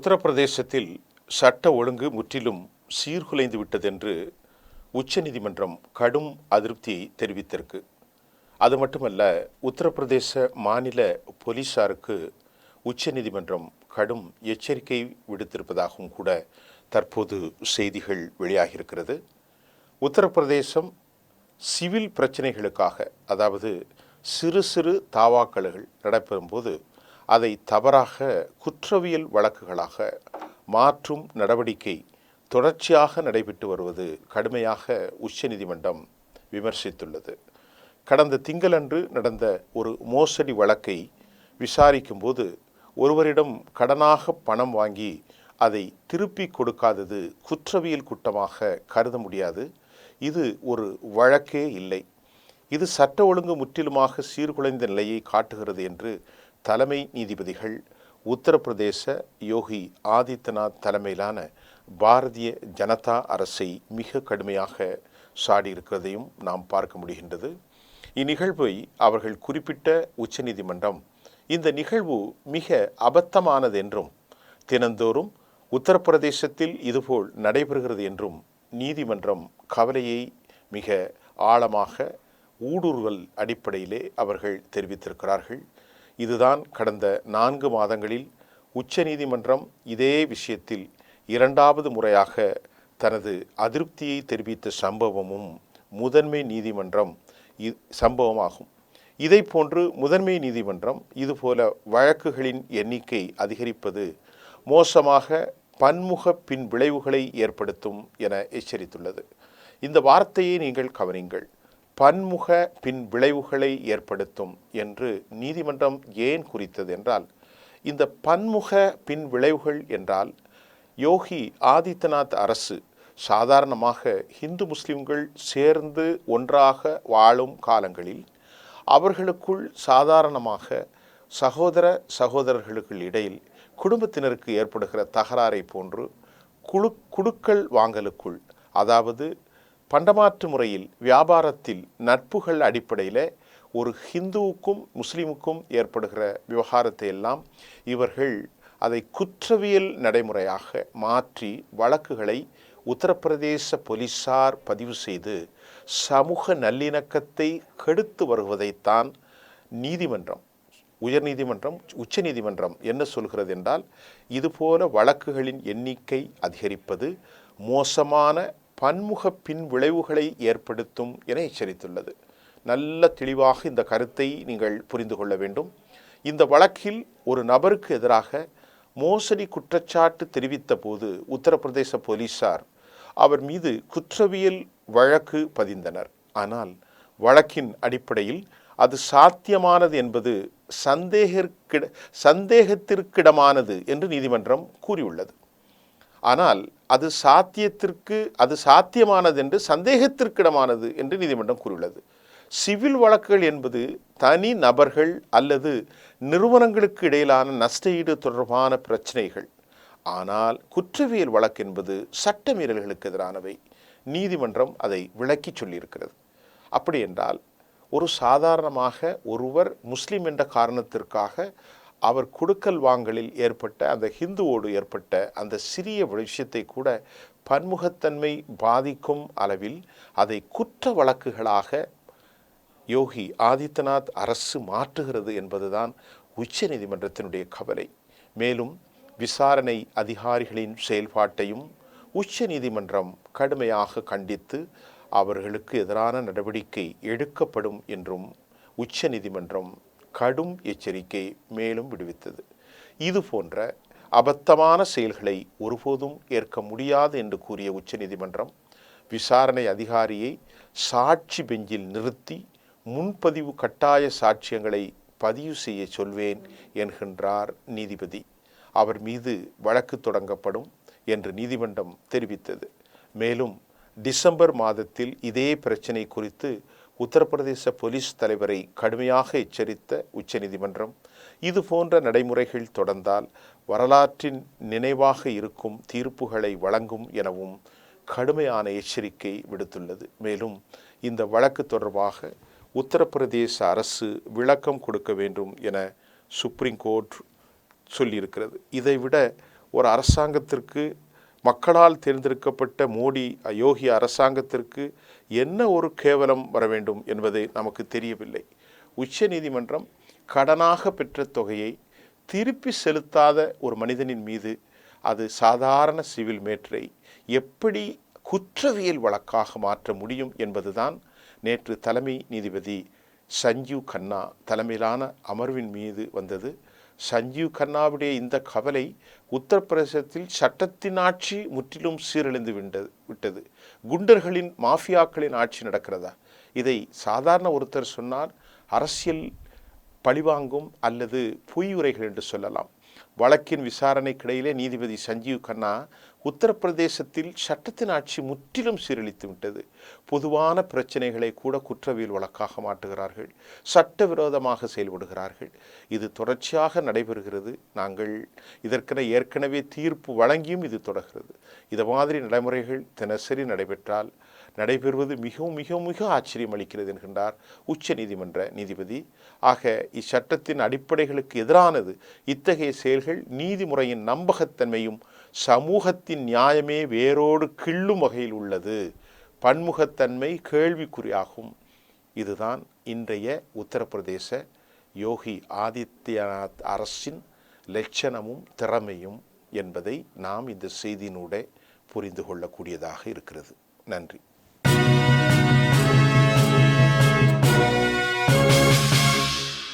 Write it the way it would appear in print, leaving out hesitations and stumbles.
உத்தரப்பிரதேசத்தில் சட்ட ஒழுங்கு முற்றிலும் சீர்குலைந்து விட்டதென்று உச்சநீதிமன்றம் கடும் அதிருப்தியை தெரிவித்திருக்கு. அது மட்டுமல்ல, உத்தரப்பிரதேச மாநில போலீசாருக்கு உச்சநீதிமன்றம் கடும் எச்சரிக்கை விடுத்திருப்பதாகவும் கூட தற்போது செய்திகள் வெளியாகியிருக்கிறது. உத்தரப்பிரதேசம் சிவில் பிரச்சனைகளுக்காக, அதாவது சிறு சிறு தாவாக்கள் நடைபெறும்போது அதை தவறாக குற்றவியல் வழக்குகளாக மாற்றும் நடவடிக்கை தொடர்ச்சியாக நடைபெற்று வருவது கடுமையாக உச்சநீதிமன்றம் விமர்சித்துள்ளது. கடந்த திங்களன்று நடந்த ஒரு மோசடி வழக்கை விசாரிக்கும் போது ஒருவரிடம் கடனாக பணம் வாங்கி அதை திருப்பி கொடுக்காதது குற்றவியல் குற்றமாக கருத முடியாது. இது ஒரு வழக்கே இல்லை. இது சட்ட ஒழுங்கு முற்றிலுமாக சீர்குலைந்த நிலையை காட்டுகிறது என்று தலைமை நீதிபதிகள் உத்தரப்பிரதேச யோகி ஆதித்யநாத் தலைமையிலான பாரதிய ஜனதா அரசை மிக கடுமையாக சாடியிருக்கிறதையும் நாம் பார்க்க முடிகின்றது. இந்நிகழ்வை அவர்கள் குறிப்பிட்ட உச்சநீதிமன்றம் இந்த நிகழ்வு மிக அபத்தமானது என்றும் தினந்தோறும் உத்தரப்பிரதேசத்தில் இதுபோல் நடைபெறுகிறது என்றும் நீதிமன்றம் கவலையை மிக ஆழமாக ஊடுருவல் அடிப்படையிலே அவர்கள் தெரிவித்திருக்கிறார்கள். இதுதான் கடந்த 4 மாதங்களில் உச்சநீதிமன்றம் இதே விஷயத்தில் 2வது முறையாக தனது அதிருப்தியை தெரிவித்த சம்பவமும் முதன்மை நீதிமன்றம் சம்பவமாகும். இதை போன்று முதன்மை நீதிமன்றம் இதுபோல வழக்குகளின் எண்ணிக்கை அதிகரிப்பது மோசமாக பன்முக பின் விளைவுகளை ஏற்படுத்தும் என எச்சரித்துள்ளது. இந்த வார்த்தையை நீங்கள் கவனிங்கள். பன்முக பின் விளைவுகளை ஏற்படுத்தும் என்று நீதிமன்றம் ஏன் குறித்தது என்றால், இந்த பன்முக பின் விளைவுகள் என்றால் யோகி ஆதித்யநாத் அரசு சாதாரணமாக இந்து முஸ்லிம்கள் சேர்ந்து ஒன்றாக வாழும் காலங்களில் அவர்களுக்குள் சாதாரணமாக சகோதரர்களுக்கு இடையில் குடும்பத்தினருக்கு ஏற்படுகிற தகராறை போன்று குடுக்கல் வாங்கலுக்குள், அதாவது பண்டமாற்று முறையில் வியாபாரத்தில் நட்புகள் அடிப்படையில் ஒரு ஹிந்துவுக்கும் முஸ்லீமுக்கும் ஏற்படுகிற விவகாரத்தை எல்லாம் இவர்கள் அதை குற்றவியல் நடைமுறையாக மாற்றி வழக்குகளை உத்தரப்பிரதேச போலீசார் பதிவு செய்து சமூக நல்லிணக்கத்தை கெடுத்து வருவதைத்தான் நீதிமன்றம், உயர்நீதிமன்றம், உச்சநீதிமன்றம் என்ன சொல்கிறது என்றால், இதுபோல வழக்குகளின் எண்ணிக்கை அதிகரிப்பது மோசமான பன்முக பின் விளைவுகளை ஏற்படுத்தும் என எச்சரித்துள்ளது. நல்ல தெளிவாக இந்த கருத்தை நீங்கள் புரிந்து கொள்ள வேண்டும். இந்த வழக்கில் ஒரு நபருக்கு எதிராக மோசடி குற்றச்சாட்டு தெரிவித்த போது உத்தரப்பிரதேச போலீசார் அவர் மீது குற்றவியல் வழக்கு பதிந்தனர். ஆனால் வழக்கின் அடிப்படையில் அது சாத்தியமானது என்பது சந்தேகத்திற்கிடமானது என்று நீதிமன்றம் கூறியுள்ளது. ஆனால் அது சாத்தியமானது என்று சந்தேகத்திற்கிடமானது என்று நீதிமன்றம் கூறியுள்ளது. சிவில் வழக்குகள் என்பது தனி நபர்கள் அல்லது நிறுவனங்களுக்கு இடையிலான நஷ்டஈடு தொடர்பான பிரச்சனைகள். ஆனால் குற்றவியல் வழக்கு என்பது சட்ட மீறல்களுக்கு எதிரானவை. நீதிமன்றம் அதை விளக்கி சொல்லியிருக்கிறது. அப்படி என்றால் ஒரு சாதாரணமாக ஒருவர் முஸ்லிம் என்ற காரணத்திற்காக அவர் குடுக்கல் வாங்கலில் ஏற்பட்ட அந்த ஹிந்துவோடு ஏற்பட்ட அந்த சிறிய விஷயத்தை கூட பன்முகத்தன்மை பாதிக்கும் அளவில் அதை குற்ற வழக்குகளாக யோகி ஆதித்யநாத் அரசு மாற்றுகிறது என்பதுதான் உச்சநீதிமன்றத்தினுடைய கவலை. மேலும் விசாரணை அதிகாரிகளின் செயல்பாட்டையும் உச்சநீதிமன்றம் கடுமையாக கண்டித்து அவர்களுக்கு எதிரான நடவடிக்கை எடுக்கப்படும் என்றும் உச்சநீதிமன்றம் கடும் எச்சரிக்கை மேலும் விடுவித்தது. இது போன்ற அபத்தமான செயல்களை ஒருபோதும் ஏற்க முடியாது என்று கூறிய உச்சநீதிமன்றம் விசாரணை அதிகாரியை சாட்சி பெஞ்சில் நிறுத்தி முன்பதிவு கட்டாய சாட்சியங்களை பதிவு செய்ய சொல்வேன் என்கின்றார் நீதிபதி. அவர் மீது வழக்கு தொடங்கப்படும் என்று நீதிமன்றம் தெரிவித்தது. மேலும் டிசம்பர் மாதத்தில் இதே பிரச்சினை குறித்து உத்தரப்பிரதேச போலீஸ் தலைவரை கடுமையாக எச்சரித்த உச்சநீதிமன்றம் இது போன்ற நடைமுறைகள் தொடர்ந்தால் வரலாற்றின் நினைவாக இருக்கும் தீர்ப்புகளை வழங்கும் எனவும் கடுமையான எச்சரிக்கை விடுத்துள்ளது. மேலும் இந்த வழக்கு தொடர்பாக உத்தரப்பிரதேச அரசு விளக்கம் கொடுக்க வேண்டும் என சுப்ரீம் கோர்ட் சொல்லியிருக்கிறது. இதைவிட ஒரு அரசாங்கத்திற்கு, மக்களால் தேர்ந்தெடுக்கப்பட்ட மோடி யோகி அரசாங்கத்திற்கு என்ன ஒரு கேவலம் வர வேண்டும் என்பது நமக்கு தெரியவில்லை. உச்ச நீதிமன்றம் கடனாக பெற்ற தொகையை திருப்பி செலுத்தாத ஒரு மனிதனின் மீது அது சாதாரண சிவில் மேட்டரை எப்படி குற்றவியல் வழக்காக மாற்ற முடியும் என்பதுதான் நேற்று தலைமை நீதிபதி சஞ்சீவ் கன்னா தலைமையிலான அமர்வின் மீது வந்தது. சஞ்சீவ் கன்னாவுடைய இந்த கவலை உத்தரப்பிரதேசத்தில் சட்டத்தின் ஆட்சி முற்றிலும் சீரழிந்து விட்டது. குண்டர்களின் மாஃபியாக்களின் ஆட்சி நடக்கிறதா? இதை சாதாரண ஒருத்தர் சொன்னால் அரசியல் பழிவாங்கும் அல்லது பொய் உரைகள் என்று சொல்லலாம். வழக்கின் விசாரணைக்கிடையிலே நீதிபதி சஞ்சீவ் கன்னா உத்தரப்பிரதேசத்தில் சட்டத்தின் ஆட்சி முற்றிலும் சீரழித்து விட்டது. பொதுவான பிரச்சனைகளை கூட குற்றவியல் வழக்காக மாற்றுகிறார்கள், சட்டவிரோதமாக செயல்படுகிறார்கள். இது தொடர்ச்சியாக நடைபெறுகிறது. நாங்கள் இதற்கென ஏற்கனவே தீர்ப்பு வழங்கியும் இது தொடர்கிறது. இது மாதிரி நடைமுறைகள் தினசரி நடைபெறுவது மிகவும் மிக மிக ஆச்சரியம் அளிக்கிறது என்கின்றார் உச்ச நீதிமன்ற நீதிபதி. ஆக இச்சட்டத்தின் அடிப்படைகளுக்கு எதிரானது. இத்தகைய செயல்கள் நீதிமுறையின் நம்பகத்தன்மையும் சமூகத்தின் நியாயமே வேரோடு கிள்ளும் வகையில் உள்ளது. பன்முகத்தன்மை கேள்விக்குறியாகும். இதுதான் இன்றைய உத்தரப்பிரதேச யோகி ஆதித்யநாத் அரசின் லட்சணமும் திறமையும் என்பதை நாம் இந்த செய்தியினூடே புரிந்து கொள்ளக்கூடியதாக இருக்கிறது. நன்றி.